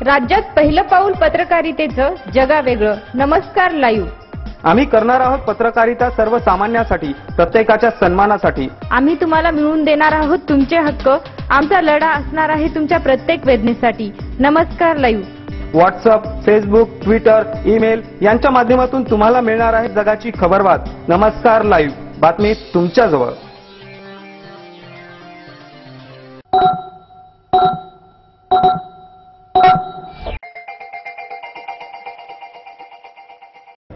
राज्यात पहिलं पाऊल पत्रकारितेचं जगावेगळं. नमस्कार लाईव्ह. आम्ही करणार आहोत पत्रकारिता सर्वसामान्यांसाठी, प्रत्येकाच्या सन्मानासाठी. आम्ही तुम्हाला मिळवून देणार आहोत तुमचे हक्क. आमचा लढा असणार आहे तुमच्या प्रत्येक वेदनेसाठी. नमस्कार live. WhatsApp, Facebook, Twitter, email यांच्या माध्यमातून तुम्हाला मिळणार आहे जगाची खबरबात. नमस्कार लाईव्ह, बातमी तुमच्या जवळ.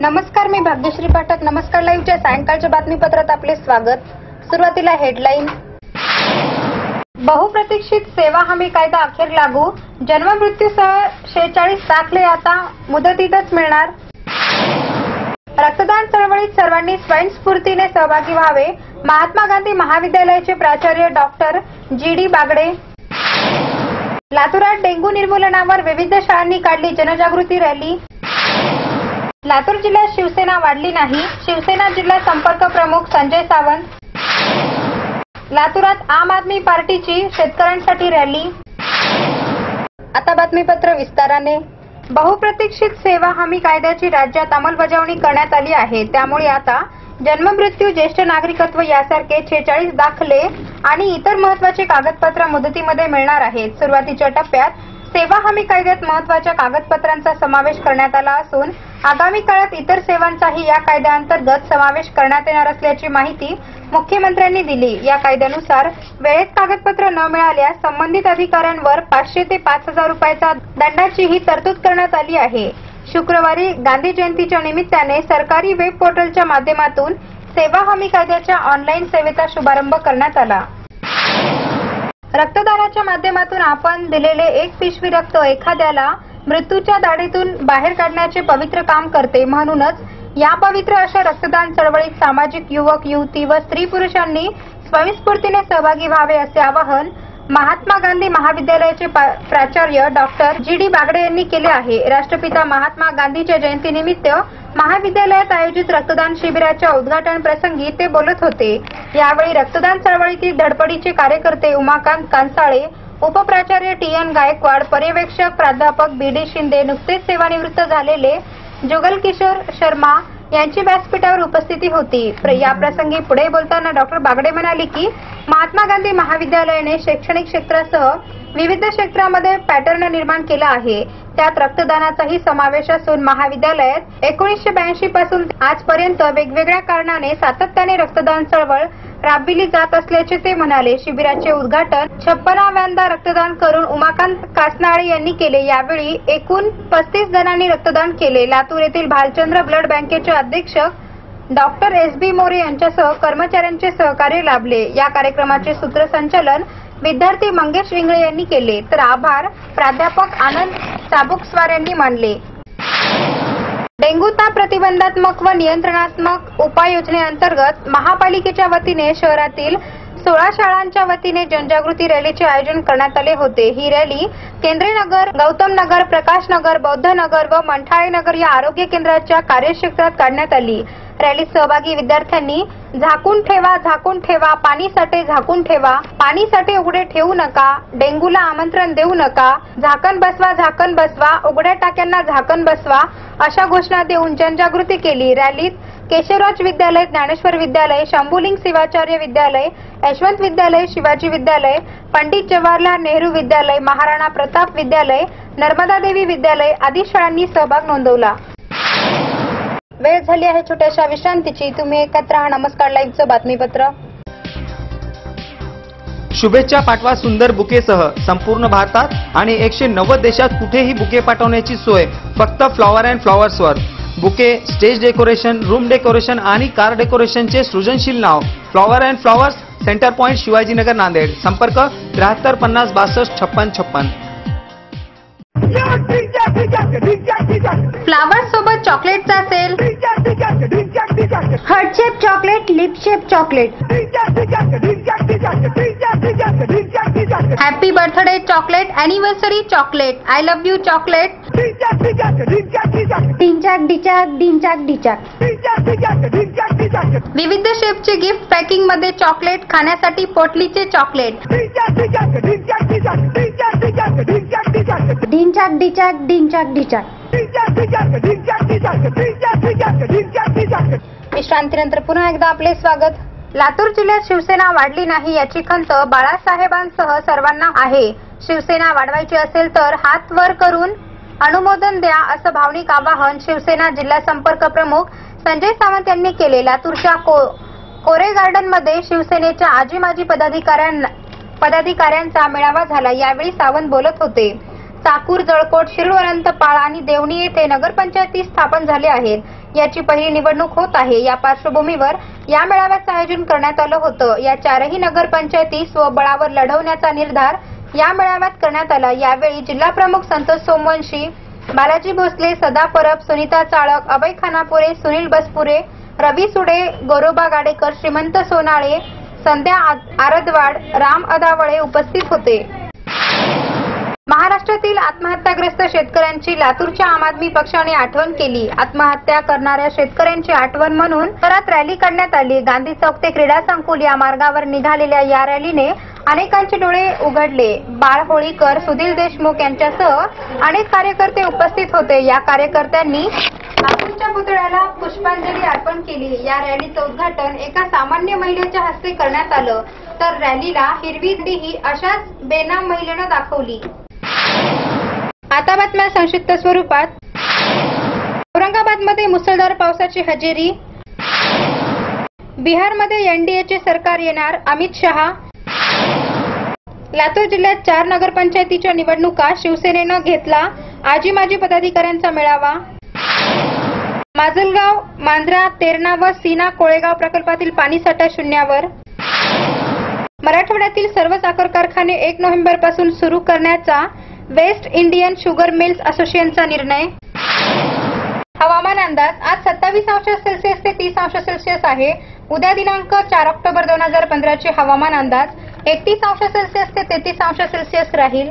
नमस्कार, मी भाग्यश्री पाठक. नमस्कार लाईव्हच्या सायंकाळच्या बातमीपत्रात आपले स्वागत. सुरुवातीला हेडलाईन. बहुप्रतीक्षित सेवा हमी कायदा अखेर लागू. जन्ममृत्यूसह 46 दाखले आता मुदतीतच मिळणार. रक्तदान चळवळीत सर्वांनी स्वयंस्फूर्तीने सहभागी व्हावे. महात्मा गांधी महाविद्यालयाचे प्राचार्य डॉक्टर जी.डी. बागडे. लातूरात डेंग्यू निर्मूलनावर विविध शाळांनी काढली जनजागृती रॅली. लातूर जिल्ह्यात शिवसेना वाढली नाही. शिवसेना जिल्हा संपर्क प्रमुख संजय सावंत. लातूरात आम आदमी पार्टीची शेतकऱ्यांसाठी रॅली. आता बातमीपत्र विस्ताराने. बहुप्रतीक्षित सेवा हमी कायद्याची राज्यात अंमलबजावणी करण्यात आली आहे. त्यामुळे आता जन्ममृत्यू, ज्येष्ठ नागरिकत्व यासारखे 46 दाखले आणि इतर महत्त्वाचे कागदपत्र मुदतीमध्ये मिळणार आहेत. सुरुवातीच्या टप्प्यात सेवा हमी कायद्यात महत्त्वाच्या कागदपत्रांचा समावेश करण्यात आला असून आगामी काळात इतर सेवांचाही या कायद्याअंतर्गत समावेश करण्यात येणार असल्याची माहिती मुख्यमंत्र्यांनी दिली. या कायद्यानुसार वेळेत कागदपत्र न मिळाल्यास संबंधित अधिकाऱ्यांवर 500 ते 5000 रुपयाचा दंडाचीही तरतूद करण्यात आली आहे. शुक्रवारी गांधी जयंतीच्या निमित्ताने सरकारी वेब पोर्टलच्या माध्यमातून सेवा हमी कायद्याच्या ऑनलाईन सेवेचा शुभारंभ करण्यात आला. रक्तदानाच्या माध्यमातून आपण दिलेले एक पिशवी रक्त एखाद्याला मृत्यूच्या दाढीतून बाहेर काढण्याचे पवित्र काम करते. म्हणूनच या पवित्र अशा रक्तदान चळवळीत सामाजिक युवक, युवती व स्त्री पुरुषांनी स्वयंस्फूर्तीने सहभागी व्हावे असे आवाहन महात्मा गांधी महाविद्यालयाचे प्राचार्य डॉक्टर जी.डी. बागडे यांनी केले आहे. राष्ट्रपिता महात्मा गांधीच्या जयंतीनिमित्त महाविद्यालयात आयोजित रक्तदान शिबिराच्या उद्घाटन प्रसंगी ते बोलत होते. यावेळी रक्तदान चळवळीतील धडपडीचे कार्यकर्ते उमाकांत कांसाळे, उपप्राचार्य टी.एन. गायकवाड, पर्यवेक्षक प्राध्यापक बी.डी. शिंदे, नुकतेच सेवानिवृत्त झालेले जुगल किशोर शर्मा यांची व्यासपीठावर उपस्थिती होती. या प्रसंगी पुढे बोलताना डॉक्टर बागडे म्हणाले की महात्मा गांधी महाविद्यालयाने शैक्षणिक क्षेत्रासह विविध क्षेत्रामध्ये पॅटर्न निर्माण केला आहे. त्यात रक्तदानाचाही समावेश असून महाविद्यालयात 1982 पासून आजपर्यंत वेगवेगळ्या कारणाने सातत्याने रक्तदान चळवळ राबविली जात असल्याचे ते म्हणाले. शिबिराचे उद्घाटन 56व्यांदा रक्तदान करून उमाकांत कासनाळे यांनी केले. यावेळी एकूण 35 जणांनी रक्तदान केले. लातूर येथील भालचंद्र ब्लड बँकेचे अधीक्षक डॉक्टर एस.बी. मोरे यांच्यासह कर्मचाऱ्यांचे सहकार्य लाभले. या कार्यक्रमाचे सूत्रसंचालन विद्यार्थी मंगेश इंगळे यांनी केले, तर आभार प्राध्यापक आनंद चाबुकस्वार यांनी मानले. डेंग्यू ताप प्रतिबंधात्मक व नियंत्रणात्मक उपाययोजनेअंतर्गत महापालिकेच्या वतीने शहरातील 16 शाळांच्या वतीने जनजागृती रॅलीचे आयोजन करण्यात आले होते. ही रॅली केंद्रीय नगर, गौतम नगर, प्रकाश नगर, बौद्ध नगर व मंठाळे नगर या आरोग्य केंद्राच्या कार्यक्षेत्रात काढण्यात आली. रॅलीत सहभागी विद्यार्थ्यांनी झाकून ठेवा, झाकून ठेवा, पाणी साठे झाकून ठेवा, पाणी साठे उघडे ठेवू नका, डेंग्यूला आमंत्रण देऊ नका, झाकण बसवा, झाकण बसवा, उघड्या टाक्यांना झाकण बसवा अशा घोषणा देऊन जनजागृती केली. रॅलीत केशवराज विद्यालय, ज्ञानेश्वर विद्यालय, शंभूलिंग शिवाचार्य विद्यालय, यशवंत विद्यालय, शिवाजी विद्यालय, पंडित जवाहरलाल नेहरू विद्यालय, महाराणा प्रताप विद्यालय, नर्मदा देवी विद्यालय आदी शाळांनी सहभाग नोंदवला. वेळ झाली आहे छोट्याशा विश्रांतीची. तुम्ही एकत्र राहा. नमस्कार लाईव्हचं बातमीपत्र. शुभेच्छा पाठवा सुंदर बुकेसह. संपूर्ण भारतात आणि 190 देशात कुठेही बुके पाठवण्याची सोय फक्त फ्लॉवर अँड फ्लॉवर्सवर. Bouquet, stage decoration, room decoration आणि कार डेकोरेशनचे सृजनशील नाव flower and flowers, centre point, Shivajinagar, Nanded. संपर्क 73 50 62 56 56. फ्लावर्स सोबत चॉकलेटचा sale. Heart shape chocolate, lip shape chocolate, happy birthday chocolate, anniversary chocolate, I love you chocolate, डिंचाक डिचाक, डिंचाक डिचाक. विविध शेपचे गिफ्ट पॅकिंग मध्ये चॉकलेट, खाण्यासाठी पोटलीचे चॉकलेट. ढिंचाक डिचाक ढिंचाक डिचाक. विश्रांतीनंतर पुन्हा एकदा आपले स्वागत. लातूर जिल्ह्यात शिवसेना वाढली नाही याची खंत बाळासाहेबांसह सर्वांना आहे. शिवसेना वाढवायची असेल तर हात वर करून अनुमोदन द्या असं भावनिक आवाहन शिवसेना जिल्हा संपर्क प्रमुख संजय सावंत यांनी केले. लातूरच्या कोरे गार्डन मध्ये शिवसेनेच्या आजी माजी पदाधिकाऱ्यांचा मेळावा झाला. यावेळी सावंत बोलत होते. चाकूर, जळकोट, शिरूर, अनंतपाळ आणि देवणी येथे नगरपंचायती स्थापन झाले आहेत. याची पहिली निवडणूक होत आहे. या पार्श्वभूमीवर या मेळाव्याचं आयोजन करण्यात आलं होतं. या चारही नगरपंचायती स्वबळावर लढवण्याचा निर्धार या मेळाव्यात करण्यात आला. यावेळी जिल्हा प्रमुख संतोष सोमवंशी, बालाजी भोसले, सदा परब, सुनीता चाळक, अभय खानापुरे, सुनील बसपुरे, रवी सुडे, गौरबा गाडेकर, श्रीमंत सोनाळे, संध्या आरदवाड, राम अदावळे उपस्थित होते. महाराष्ट्रातील आत्महत्याग्रस्त शेतकऱ्यांची लातूरच्या आम आदमी पक्षाने आठवण केली. आत्महत्या करणाऱ्या शेतकऱ्यांची आठवण म्हणून शहरात रॅली काढण्यात आली. गांधी चौक ते क्रीडा संकुल या मार्गावर निघालेल्या या रॅलीने अनेकांचे डोळे उघडले. बाळ होळीकर, सुधीर देशमुख यांच्यासह अनेक कार्यकर्ते उपस्थित होते. या कार्यकर्त्यांनी लातूरच्या पुतळ्याला पुष्पांजली अर्पण केली. या रॅलीचं उद्घाटन एका सामान्य महिलेच्या हस्ते करण्यात आलं, तर रॅलीला हिरवी झेंडी अशाच बेनाम महिलेनं दाखवली. आता बातम्या संक्षिप्त स्वरूपात. औरंगाबादमध्ये मुसळधार पावसाची हजेरी. बिहारमध्ये एनडीएचे सरकार येणार, अमित शहा. लातूर जिल्ह्यात 4 नगरपंचायतीच्या निवडणुका, शिवसेनेनं घेतला आजी माजी पदाधिकाऱ्यांचा मेळावा. माजलगाव, मांजरा, तेरणा व सीना कोळेगाव प्रकल्पातील पाणीसाठा शून्यावर. मराठवाड्यातील सर्व साखर कारखाने 1 नोव्हेंबरपासून सुरू करण्याचा वेस्ट इंडियन शुगर मिल्स असोसिएशनचा निर्णय. हवामान अंदाज. आज 27°C ते 30°C आहे. उद्या दिनांक 4 ऑक्टोबर 2015 चे हवामान अंदाज 31°C ते 33°C राहील.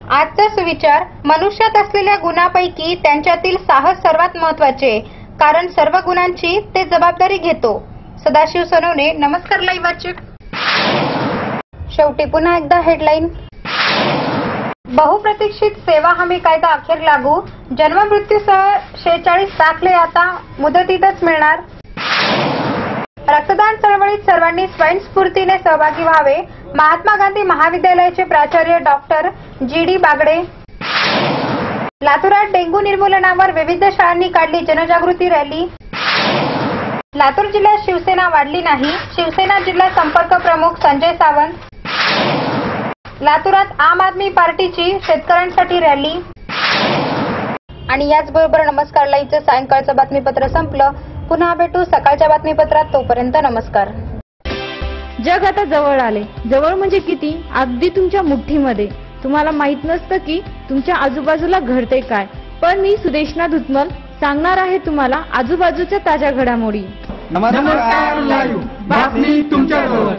आजचा सुविचार. मनुष्यात असलेल्या गुणांपैकी त्यांच्यातील साहस सर्वात महत्त्वाचे, कारण सर्व गुणांची ते जबाबदारी घेतो. सदाशिव सोनवणे. नमस्कार लाईव्ह वाचक. शेवटी पुन्हा एकदा हेडलाईन. बहुप्रतीक्षित सेवा हमी कायदा अखेर लागू. जन्म मृत्यूसह 46 दाखले आता मुदतीतच मिळणार. रक्तदान चळवळीत सर्वांनी स्वयंस्फूर्तीने सहभागी व्हावे. महात्मा गांधी महाविद्यालयाचे प्राचार्य डॉक्टर GD बागडे. लातूरात डेंग्यू निर्मूलनावर विविध शाळांनी काढली जनजागृती रॅली. लातूर जिल्ह्यात शिवसेना वाढली नाही, शिवसेना जिल्हा संपर्क प्रमुख संजय सावंत. लातूरात आम आदमी पार्टीची शेतकऱ्यांसाठी रॅली. आणि याचबरोबर नमस्कार लाईव्हचं सायंकाळचं बातमीपत्र संपलं. पुन्हा भेटू सकाळच्या बातमीपत्रात. तोपर्यंत नमस्कार. जग आता जवळ आले. जवळ म्हणजे किती? अगदी तुमच्या मुठीमध्ये. तुम्हाला माहित नसतं की तुमच्या आजूबाजूला घडते काय, पण मी सुदेशना धुतमल सांगणार आहे तुम्हाला आजूबाजूच्या ताज्या घडामोडी. नमस्कार लाईव्ह बातमी तुमच्याजवळ.